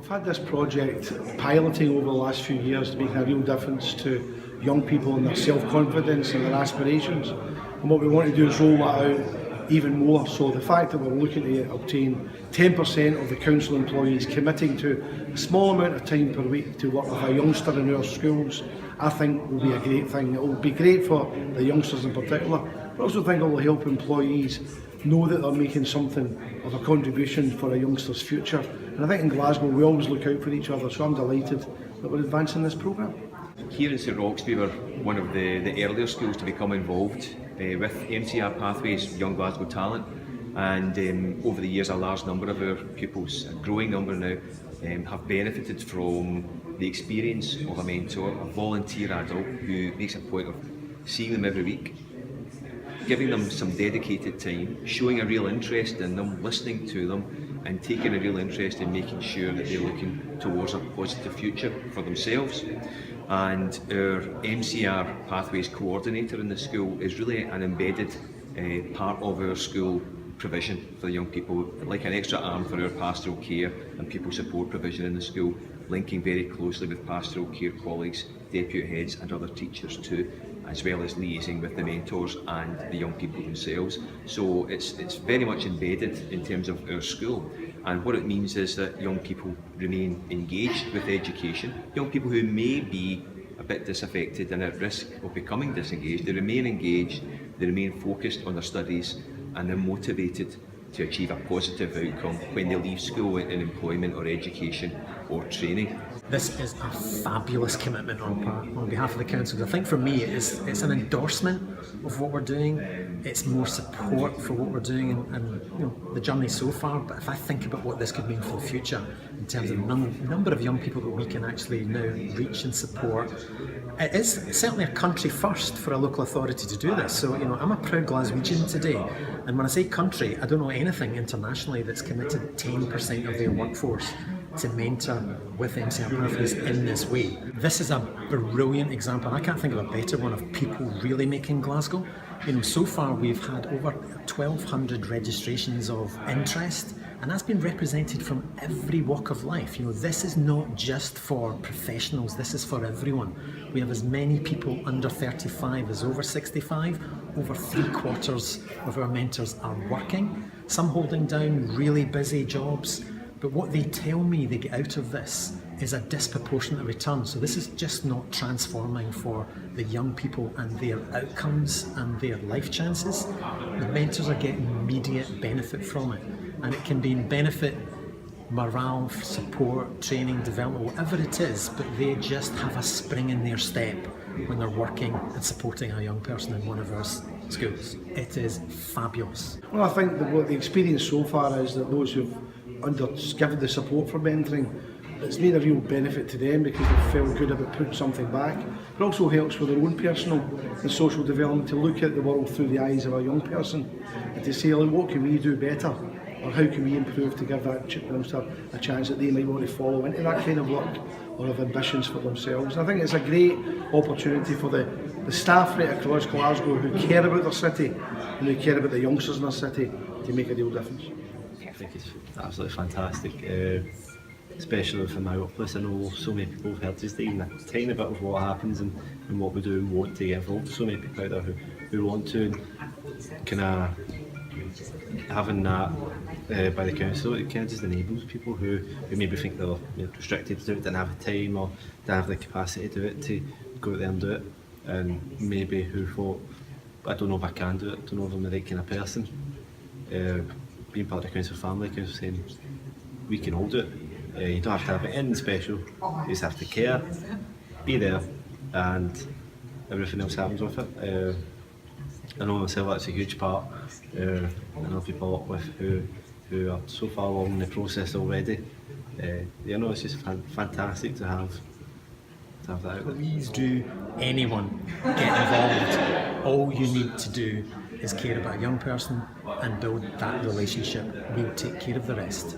We've had this project piloting over the last few years to make a real difference to young people and their self-confidence and their aspirations. And what we want to do is roll that out even more. So the fact that we're looking to obtain 10% of the council employees committing to a small amount of time per week to work with a youngster in our schools, I think will be a great thing. It will be great for the youngsters in particular, but I also think it will help employees know that they're making something of a contribution for a youngster's future. And I think in Glasgow we always look out for each other, so I'm delighted that we're advancing this programme. Here in St Roxby we're one of the earlier schools to become involved with MCR Pathways Young Glasgow Talent, and over the years a large number of our pupils, a growing number now, have benefited from the experience of a mentor, a volunteer adult who makes a point of seeing them every week, giving them some dedicated time, showing a real interest in them, listening to them, and taking a real interest in making sure that they're looking towards a positive future for themselves. And our MCR Pathways coordinator in the school is really an embedded part of our school provision for the young people, like an extra arm for our pastoral care and pupil support provision in the school, linking very closely with pastoral care colleagues, deputy heads and other teachers too, as well as liaising with the mentors and the young people themselves. So it's very much embedded in terms of our school, and what it means is that young people remain engaged with education. Young people who may be a bit disaffected and at risk of becoming disengaged, they remain engaged, they remain focused on their studies, and they're motivated to achieve a positive outcome when they leave school in employment or education or training. This is a fabulous commitment on behalf of the council. I think for me it's an endorsement of what we're doing. It's more support for what we're doing and you know, the journey so far. But if I think about what this could mean for the future in terms of the number of young people that we can actually now reach and support, it is certainly a country first for a local authority to do this. So you know, I'm a proud Glaswegian today, and when I say country, I don't know anything internationally that's committed 10% of their workforce to mentor with MCR Pathways in this way. This is a brilliant example, and I can't think of a better one of people really making Glasgow. You know, so far we've had over 1,200 registrations of interest, and that's been represented from every walk of life. You know, this is not just for professionals, this is for everyone. We have as many people under 35 as over 65. Over 3/4 of our mentors are working, some holding down really busy jobs. But what they tell me they get out of this is a disproportionate return. So this is just not transforming for the young people and their outcomes and their life chances. The mentors are getting immediate benefit from it. And it can be in benefit, morale, support, training, development, whatever it is, but they just have a spring in their step when they're working and supporting a young person in one of our schools. It is fabulous. Well, I think that what the experience so far is that those who've given the support for mentoring, it's made a real benefit to them because they felt good about putting something back. It also helps with their own personal and social development to look at the world through the eyes of a young person and to say, well, what can we do better, or how can we improve to give that youngster a chance that they might want to follow into that kind of work or have ambitions for themselves. I think it's a great opportunity for the staff right across Glasgow who care about their city and who care about the youngsters in their city to make a real difference. I think it's absolutely fantastic, especially from my workplace. I know so many people have heard just even a tiny bit of what happens and what we do and want to get involved. So many people out there who want to, and kind of having that by the council, it kind of just enables people who maybe think they're restricted to do it, didn't have the time or didn't have the capacity to do it, to go out there and do it, and maybe who thought, I don't know if I can do it, I don't know if I'm the right kind of person. Being part of the council family, council saying we can all do it. You don't have to have it in special, you just have to care, be there, and everything else happens with it. I know myself that's a huge part. I know people I work with who are so far along in the process already. You know, it's just fantastic to have that out. Please do, anyone, get involved. All you need to do is care about a young person and build that relationship. We'll take care of the rest.